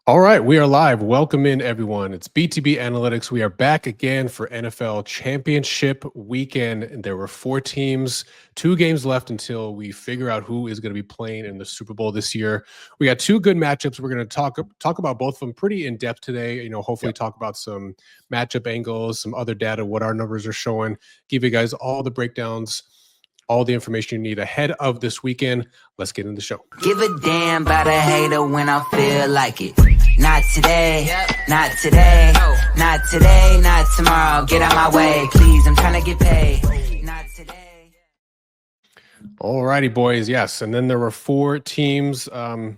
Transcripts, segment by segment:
All right, we are live. Welcome in, everyone. It's BTB Analytics. We are back again for NFL Championship Weekend. And there were 4 teams, 2 games left until we figure out who is going to be playing in the Super Bowl this year. We got 2 good matchups. We're going to talk about both of them pretty in depth today. Hopefully Yep. talk about some matchup angles, some other data, what our numbers are showing, give you guys all the breakdowns, all the information you need ahead of this weekend. Let's get into the show. Give a damn about a hater when I feel like it. Not today, not today, not today, not tomorrow. Get out my way, please. I'm trying to get paid. Not today. All righty, boys. Yes, and then there were 4 teams. I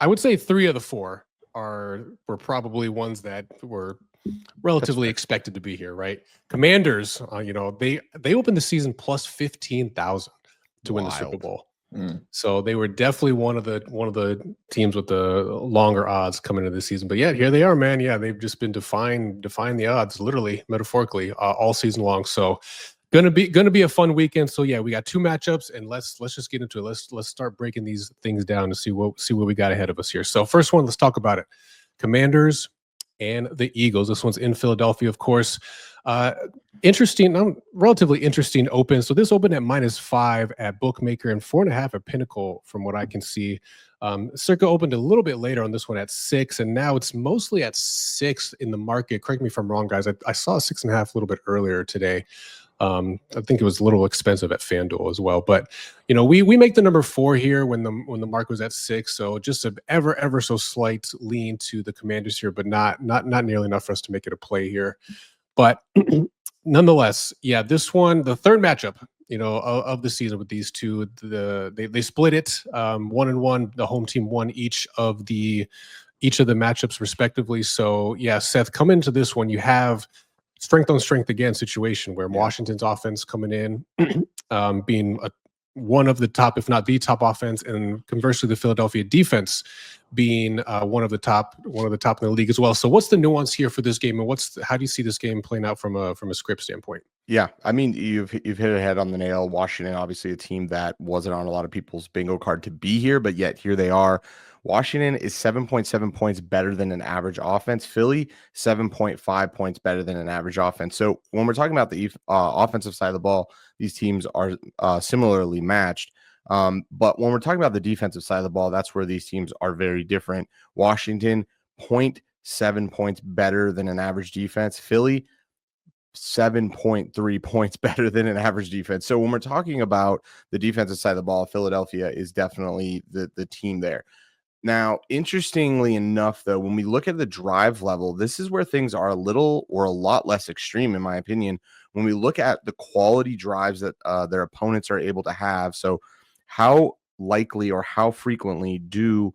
would say 3 of the 4 were probably ones that were relatively expected to be here, right? Commanders, they opened the season plus 15,000 to win the Super Bowl. So they were definitely one of the teams with the longer odds coming into the season. But yeah, here they are, man. Yeah, they've just been defying the odds, literally, metaphorically, all season long. So gonna be a fun weekend. So yeah, we got 2 matchups, and let's just get into it. Let's start breaking these things down to see what we got ahead of us here. So first one, let's talk about it. Commanders and the Eagles. This one's in Philadelphia, of course. Relatively interesting open. So this opened at -5 at Bookmaker and 4.5 at Pinnacle, from what I can see. Circa opened a little bit later on this one at 6, and now it's mostly at 6 in the market. Correct me if I'm wrong, guys. I saw 6.5 a little bit earlier today. I think it was a little expensive at FanDuel as well, but we make the number 4 here when the mark was at 6, so just an ever so slight lean to the Commanders here, but not nearly enough for us to make it a play here. But nonetheless, yeah, this one, the third matchup, of the season with these two, they split it 1-1. The home team won each of the matchups respectively. So yeah, Seth, come into this one, you have strength on strength again situation where Washington's offense coming in, being one of the top, if not the top offense, and conversely the Philadelphia defense being one of the top in the league as well. So what's the nuance here for this game, and how do you see this game playing out from a script standpoint? Yeah, I mean, you've hit it head on the nail. Washington, obviously a team that wasn't on a lot of people's bingo card to be here, but yet here they are. Washington is 7.7 points better than an average offense. Philly, 7.5 points better than an average offense. So when we're talking about the offensive side of the ball, these teams are similarly matched. But when we're talking about the defensive side of the ball, that's where these teams are very different. Washington, 0.7 points better than an average defense. Philly, 7.3 points better than an average defense. So when we're talking about the defensive side of the ball, Philadelphia is definitely the team there. Now, interestingly enough, though, when we look at the drive level, this is where things are a lot less extreme, in my opinion, when we look at the quality drives that their opponents are able to have. So how likely or how frequently do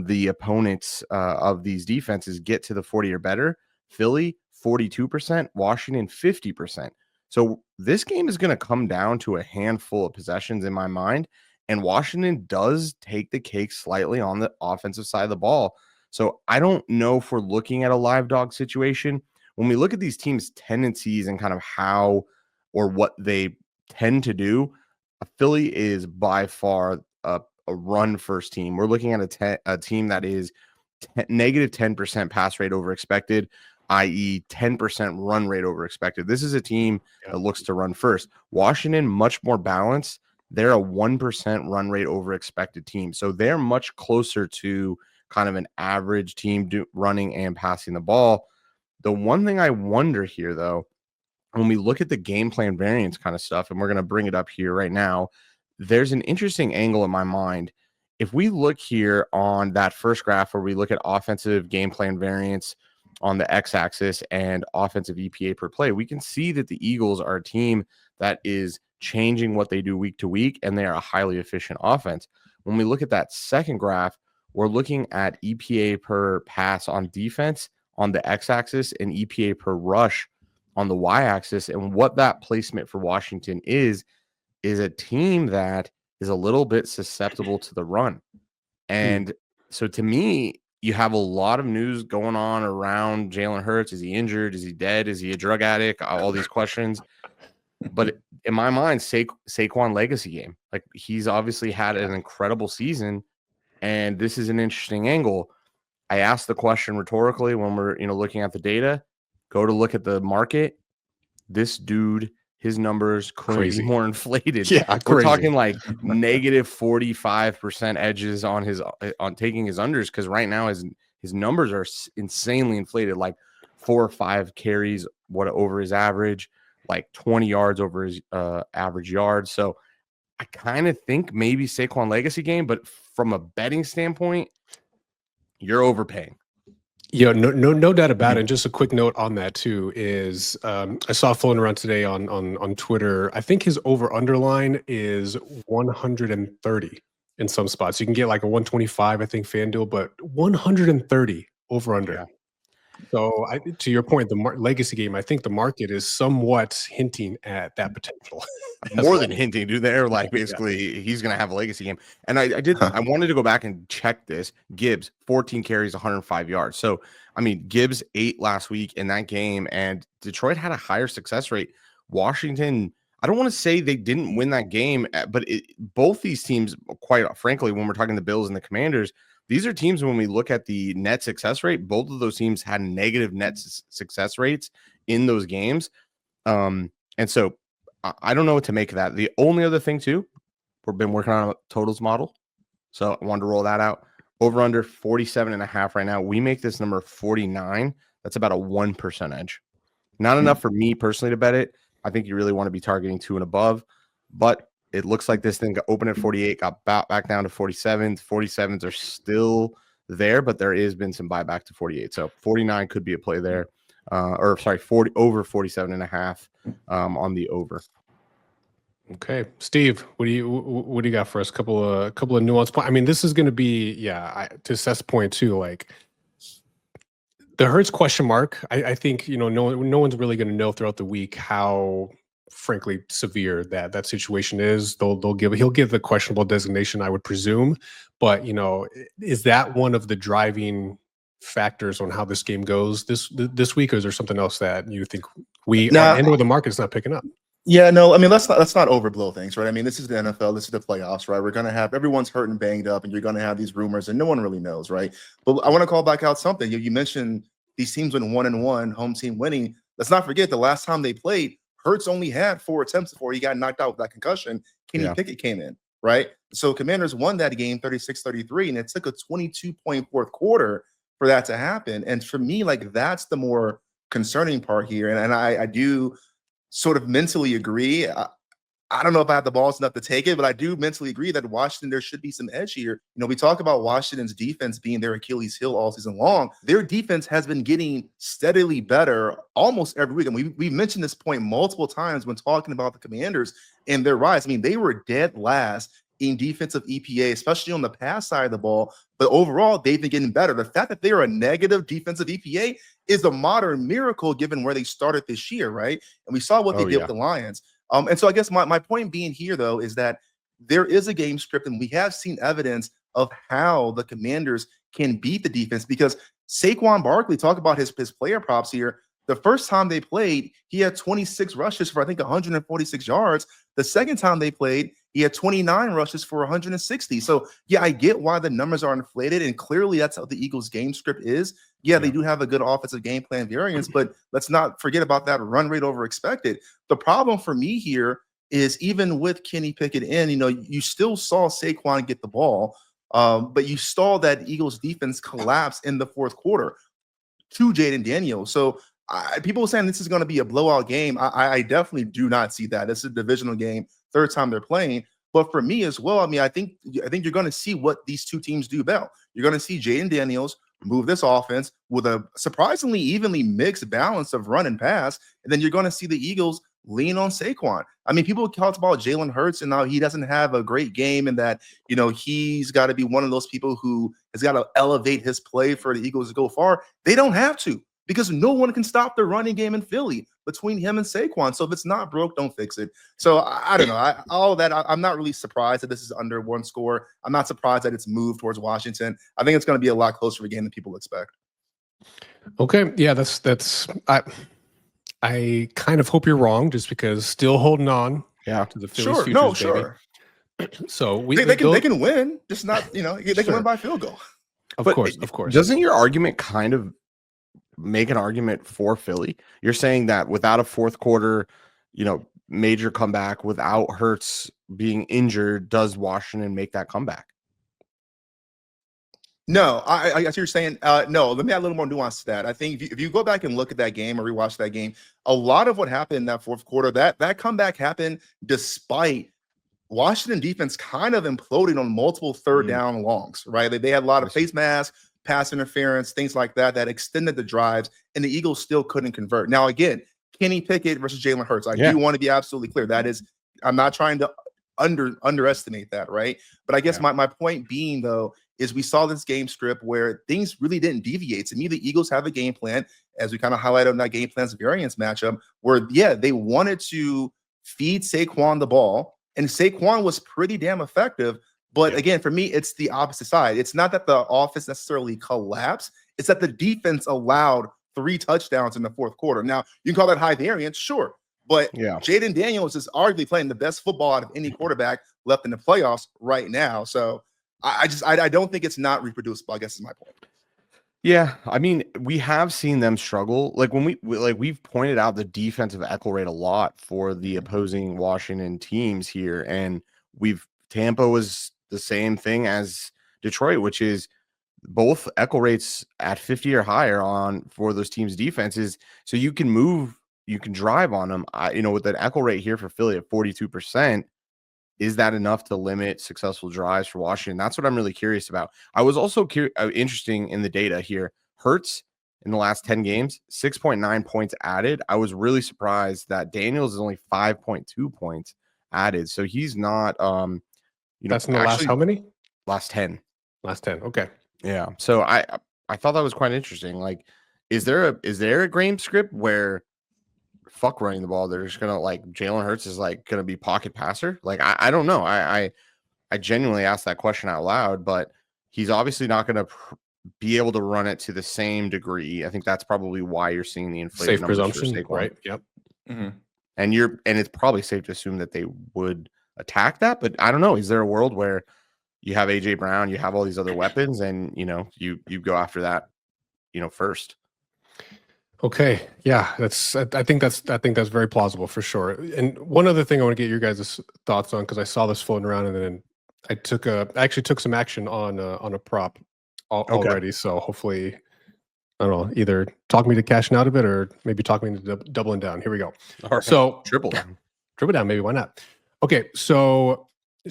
the opponents of these defenses get to the 40 or better? Philly, 42%, Washington, 50%. So this game is going to come down to a handful of possessions in my mind. And Washington does take the cake slightly on the offensive side of the ball. So I don't know if we're looking at a live dog situation. When we look at these teams' tendencies and kind of how or what they tend to do, Philly is by far a run first team. We're looking at a team that is negative 10% pass rate over expected, i.e. 10% run rate over expected. This is a team that looks to run first. Washington, much more balanced. They're a 1% run rate over expected team. So they're much closer to kind of an average team running and passing the ball. The one thing I wonder here, though, when we look at the game plan variance kind of stuff, and we're going to bring it up here right now, there's an interesting angle in my mind. If we look here on that first graph where we look at offensive game plan variance on the x-axis and offensive EPA per play, we can see that the Eagles are a team that is changing what they do week to week, and they are a highly efficient offense. When we look at that second graph, we're looking at EPA per pass on defense on the x-axis and EPA per rush on the y-axis. And what that placement for Washington is a team that is a little bit susceptible to the run. And so to me, you have a lot of news going on around Jalen Hurts. Is he injured? Is he dead? Is he a drug addict? All these questions. But in my mind, Saquon legacy game. Like, he's obviously had an incredible season, and this is an interesting angle. I asked the question rhetorically when we're looking at the data. Go to look at the market. This dude, his numbers couldn't be more inflated. Yeah, we're crazy. talking like negative 45% edges on taking his unders, because right now his numbers are insanely inflated, like 4 or 5 carries over his average, like 20 yards over his average yards. So I kind of think maybe Saquon legacy game, but from a betting standpoint, you're overpaying. Yeah, no doubt about it. And just a quick note on that too is I saw floating around today on Twitter. I think his over underline is 130 in some spots. You can get like a 125, I think, FanDuel, but 130 over under. Yeah. So to your point, the legacy game, I think the market is somewhat hinting at that potential. More than hinting, dude. They're like basically he's gonna have a legacy game. And I wanted to go back and check this. Gibbs, 14 carries, 105 yards. So I mean, Gibbs 8 last week in that game, and Detroit had a higher success rate. Washington, I don't want to say they didn't win that game, but both these teams, quite frankly, when we're talking the Bills and the Commanders, these are teams, when we look at the net success rate, both of those teams had negative net success rates in those games. And so I don't know what to make of that. The only other thing, too, we've been working on a totals model. So I wanted to roll that out. Over under 47.5 right now. We make this number 49. That's about a 1% edge. Not enough for me personally to bet it. I think you really want to be targeting 2 and above. But it looks like this thing got open at 48, got back down to 47. 47s are still there, but there has been some buyback to 48. So 49 could be a play there. 40 over 47.5 on the over. Okay, Steve, what do you got for us? Couple of nuance points. I mean, this is going to be to Seth's point too. Like the Hurts question mark. I think no one's really going to know throughout the week how, frankly, severe that situation is. He'll give the questionable designation, I would presume, but is that one of the driving factors on how this game goes this week, or is there something else that you think or the market's not picking up? Yeah, no, I mean, let's not overblow things, right? I mean, this is the NFL, this is the playoffs, right? We're going to have everyone's hurt and banged up, and you're going to have these rumors, and no one really knows, right? But I want to call back out something. You mentioned these teams went 1-1, home team winning. Let's not forget the last time they played, Hurts only had 4 attempts before he got knocked out with that concussion. Kenny Pickett came in, right? So Commanders won that game 36-33, and it took a 22-point fourth quarter for that to happen. And for me, like, that's the more concerning part here. And I do sort of mentally agree. I don't know if I have the balls enough to take it, but I do mentally agree that Washington, there should be some edge here. We talk about Washington's defense being their Achilles heel all season long. Their defense has been getting steadily better almost every week. And we've mentioned this point multiple times when talking about the Commanders and their rise. I mean, they were dead last in defensive EPA, especially on the pass side of the ball. But overall, they've been getting better. The fact that they are a negative defensive EPA is a modern miracle given where they started this year, right? And we saw what they did with the Lions. And so I guess my point being here, though, is that there is a game script, and we have seen evidence of how the Commanders can beat the defense, because Saquon Barkley, talk about his player props here. The first time they played, he had 26 rushes for, I think, 146 yards. The second time they played, he had 29 rushes for 160. So, yeah, I get why the numbers are inflated, and clearly that's how the Eagles' game script is. Yeah, they do have a good offensive game plan variance, but let's not forget about that run rate over expected. The problem for me here is, even with Kenny Pickett in, you still saw Saquon get the ball, but you saw that Eagles defense collapse in the fourth quarter to Jaden Daniels. So people are saying this is going to be a blowout game. I definitely do not see that. This is a divisional game, third time they're playing. But for me as well, I mean, I think you're going to see what these two teams do well. You're going to see Jaden Daniels move this offense with a surprisingly evenly mixed balance of run and pass. And then you're going to see the Eagles lean on Saquon. I mean, people talk about Jalen Hurts and now he doesn't have a great game, and that, he's got to be one of those people who has got to elevate his play for the Eagles to go far. They don't have to, because no one can stop the running game in Philly between him and Saquon. So if it's not broke, don't fix it. So I don't know. I'm not really surprised that this is under 1 score. I'm not surprised that it's moved towards Washington. I think it's going to be a lot closer of a game than people expect. Okay. Yeah, that's I kind of hope you're wrong, just because still holding on to the Phillies futures, baby. So they can win, just not, they can win by field goal. Of But course, of course. doesn't your argument kind of make an argument for Philly? You're saying that without a fourth quarter, major comeback, without Hurts being injured, does Washington make that comeback? No, I guess you're saying no. Let me add a little more nuance to that. I think if you go back and look at that game or rewatch that game, a lot of what happened in that fourth quarter, that comeback happened despite Washington defense kind of imploding on multiple third down longs, right? They had a lot of face masks, pass interference, things like that extended the drives, and the Eagles still couldn't convert. Now, again, Kenny Pickett versus Jalen Hurts. I do want to be absolutely clear. That is, I'm not trying to underestimate that, right? But I guess my point being, though, is we saw this game script where things really didn't deviate. To me, the Eagles have a game plan, as we kind of highlighted on that game plan's variance matchup, where, they wanted to feed Saquon the ball, and Saquon was pretty damn effective. But again, for me, it's the opposite side. It's not that the offense necessarily collapsed. It's that the defense allowed 3 touchdowns in the fourth quarter. Now, you can call that high variance, sure. But Jaden Daniels is arguably playing the best football out of any quarterback left in the playoffs right now. So I don't think it's not reproducible, I guess is my point. Yeah, I mean, we have seen them struggle. Like when we've pointed out the defensive equal rate a lot for the opposing Washington teams here, and Tampa was the same thing as Detroit, which is both equal rates at 50 or higher for those teams' defenses. So you can drive on them. With that equal rate here for Philly at 42%. Is that enough to limit successful drives for Washington? That's what I'm really curious about. I was also interesting in the data here. Hurts in the last 10 games, 6.9 points added. I was really surprised that Daniels is only 5.2 points added. So he's not, that's in the last how many? Last 10. Last 10. Okay. Yeah. So I thought that was quite interesting. Like, is there a game script where fuck running the ball, they're just gonna Jalen Hurts is gonna be pocket passer? I don't know. I genuinely asked that question out loud, but he's obviously not gonna be able to run it to the same degree. I think that's probably why you're seeing the inflated safe presumption, right? Yep. Mm-hmm. And it's probably safe to assume that they would attack that, but I don't know. Is there a world where you have AJ Brown, you have all these other weapons, and you go after that, first? Okay. Yeah, I think that's very plausible for sure. And one other thing I want to get your guys' thoughts on, because I saw this floating around, and then I actually took some action on a prop already. So hopefully, I don't know, either talk me to cashing out of it or maybe talk me to doubling down. Here we go. All right. So triple down, maybe, why not? Okay, so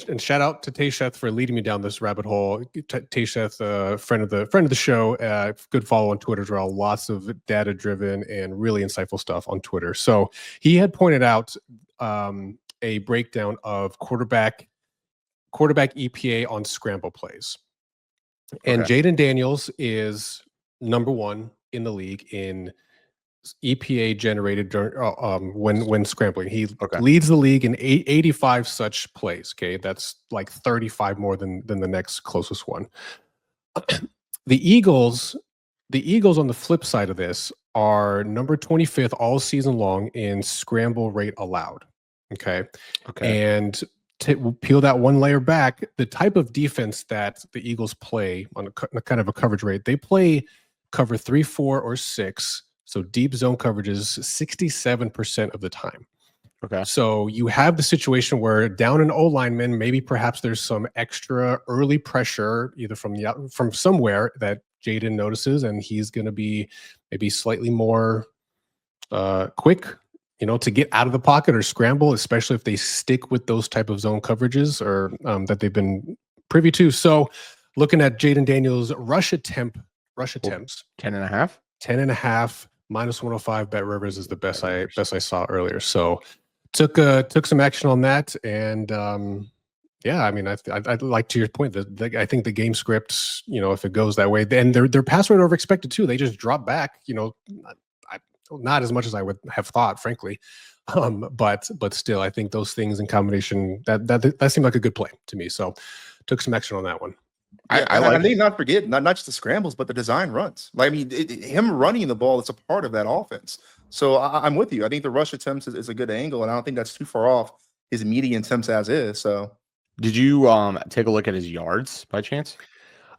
and shout out to Taysheth for leading me down this rabbit hole. Taysheth, friend of the show, good follow on Twitter as well. Lots of data driven and really insightful stuff on Twitter. So he had pointed out a breakdown of quarterback EPA on scramble plays, and Jaden Daniels is number 1 in the league in EPA generated during when scrambling. He leads the league in 85 such plays. Okay, that's like 35 more than the next closest one. The Eagles on the flip side of this are number 25th all season long in scramble rate allowed. Okay. And to peel that one layer back, the type of defense that the Eagles play on a kind of a coverage rate, they play cover 3, 4, or 6. So deep zone coverage is 67% of the time. Okay. So you have the situation where down an O lineman, maybe perhaps there's some extra early pressure either from somewhere that Jaden notices, and he's going to be maybe slightly more quick, to get out of the pocket or scramble, especially if they stick with those type of zone coverages or that they've been privy to. So looking at Jaden Daniels' rush attempts, 10.5, minus 105. Bet Rivers is the best I saw earlier. So took some action on that, and I mean, I'd like to your point that I think the game script, if it goes that way, then their pass rate over expected too. They just drop back, not as much as I would have thought, frankly. But still, I think those things in combination that seemed like a good play to me. So took some action on that one. I need not forget not just the scrambles, but the design runs. Him running the ball is a part of that offense. So I'm with you. I think the rush attempts is a good angle, and I don't think that's too far off his median attempts as is. So, did you take a look at his yards by chance?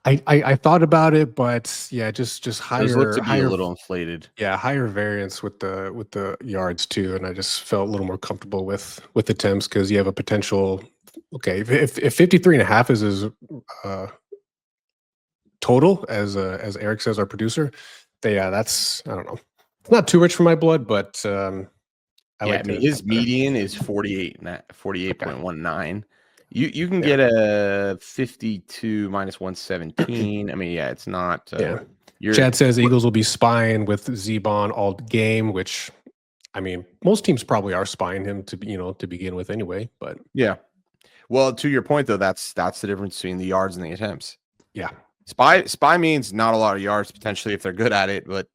I thought about it, but yeah, just Those look to be a higher little inflated. yeah, higher variance with the yards too, and I just felt a little more comfortable with the Temps because you have a potential. Okay, if 53 and a half is his total, as Eric says, our producer, yeah, that's, I don't know. It's not too rich for my blood, but I Yeah, like I mean to his bet there. median is 48.19. You can get a 52 minus 117. I mean, yeah, it's not. Yeah. You're Chad says Eagles will be spying with Z-Bon all game, which I mean, most teams probably are spying him to to begin with anyway. But yeah. Well, to your point though, that's the difference between the yards and the attempts. yeah, Spy means not a lot of yards potentially if they're good at it, but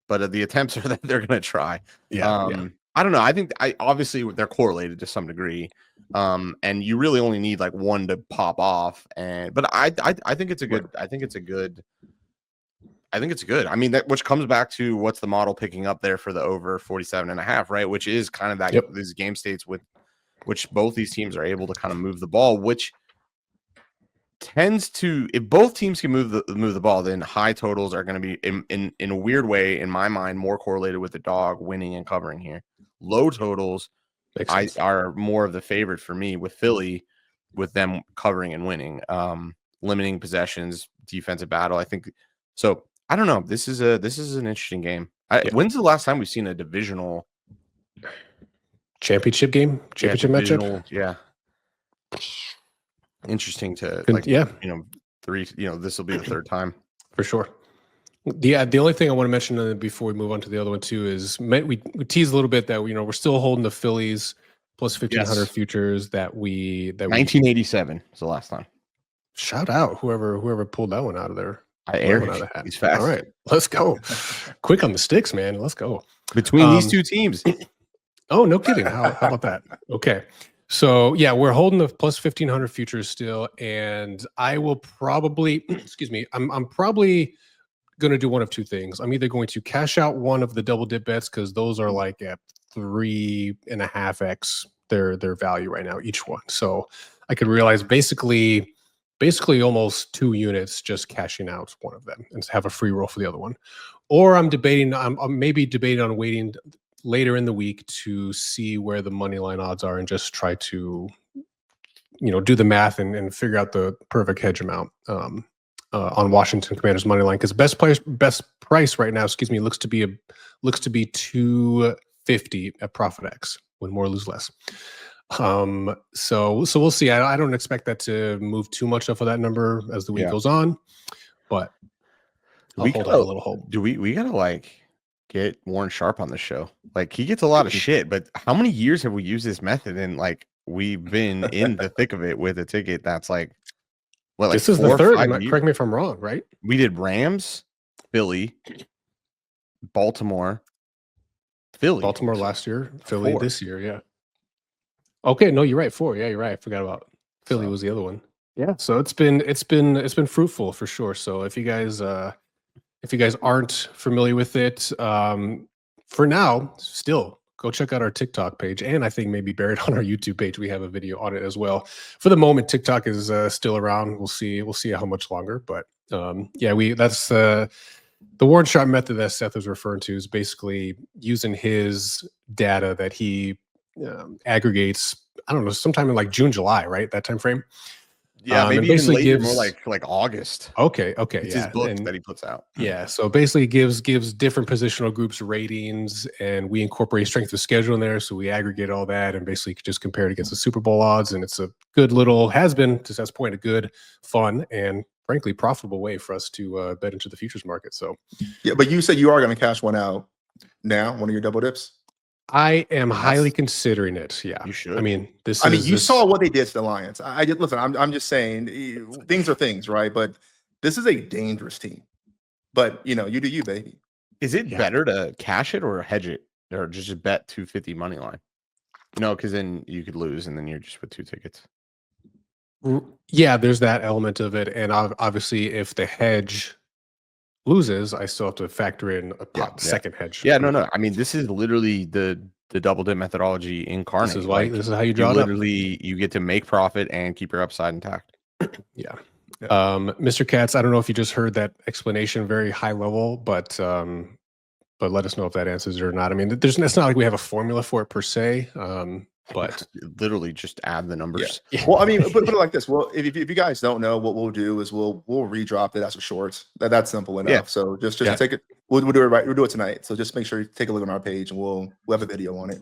the attempts are that they're going to try. yeah. I don't know. I think obviously they're correlated to some degree. And you really only need like one to pop off. But I think it's a good. I think it's good. I mean, that which comes back to what's the model picking up there for the over 47.5, right? Which is kind of that these game states with which both these teams are able to kind of move the ball, which tends to, if both teams can move the ball, then high totals are going to be in a weird way, in my mind, more correlated with the dog winning and covering here. Low totals are more of the favorite for me with Philly, with them covering and winning, limiting possessions, defensive battle. I think so. I don't know. This is an interesting game. When's the last time we've seen a divisional championship matchup? Yeah. Interesting to this will be the third time for sure. Yeah, the only thing I want to mention before we move on to the other one too is we teased a little bit that we're still holding the Phillies plus 1,500 futures that 1987 is the last time. Shout out whoever pulled that one out of there. He's fast. All right, let's go. Quick on the sticks, man. Let's go. Between these two teams. Oh, no kidding. How about that? Okay. So yeah, we're holding the plus 1,500 futures still, and I will probably, excuse me, I'm probably going to do one of two things. I'm either going to cash out one of the double dip bets because those are like at 3.5x their value right now, each one. So I could realize basically almost 2 units just cashing out one of them and have a free roll for the other one. Or I'm maybe debating on waiting later in the week to see where the money line odds are and just try to do the math and figure out the perfect hedge amount on Washington Commanders money line, because best price right now, looks to be 250 at Profit X, win more, lose less. So we'll see. I don't expect that to move too much off of that number as the week goes on, but I'll hold a little hope. We gotta get Warren Sharp on the show. Like, he gets a lot of shit, but how many years have we used this method? And we've been in the thick of it with a ticket that's this is the third. Correct me if I'm wrong, right? We did Rams, Philly, Baltimore, Philly. Baltimore last year, Philly 4. This year, yeah. Okay, no, you're right. 4. Yeah, you're right. I forgot about Philly was the other one. Yeah, so it's been fruitful for sure. So if you guys aren't familiar with it, for now, still go check out our TikTok page, and I think maybe buried on our YouTube page, we have a video on it as well. For the moment, TikTok is still around. We'll see how much longer, but that's the Warren Sharp method that Seth is referring to is basically using his data that he aggregates. I don't know, sometime in June, July, right? That time frame. Yeah, maybe even later, more like August. Okay. It's his book that he puts out. Yeah, so basically gives different positional groups ratings, and we incorporate strength of schedule in there. So we aggregate all that and basically just compare it against the Super Bowl odds, and it's a good little, has been, to Seth's point, a good, fun, and frankly profitable way for us to bet into the futures market. So yeah, but you said you are going to cash one out now, one of your double dips. I am highly considering it. Yeah, you should. I mean, you saw what they did to the Lions. Listen. I'm just saying, things are things, right? But this is a dangerous team. But you do you, baby. Is it better to cash it or hedge it, or just bet 250 money line? Because then you could lose, and then you're just with 2 tickets. Yeah, there's that element of it, and obviously, if the hedge loses, I still have to factor in a second hedge. Yeah, no. I mean, this is literally the double dip methodology incarnate. This is how you draw it up. You get to make profit and keep your upside intact. Yeah. Mr. Katz, I don't know if you just heard that explanation, very high level, but let us know if that answers it or not. I mean, it's not like we have a formula for it per se, but literally just add the numbers. Yeah. Well, I mean, put it like this. Well, if you guys don't know, what we'll do is we'll redrop it as a shorts. That's simple enough. Yeah. So just take it. We'll do it right. We'll do it tonight. So just make sure you take a look on our page, and we'll have a video on it.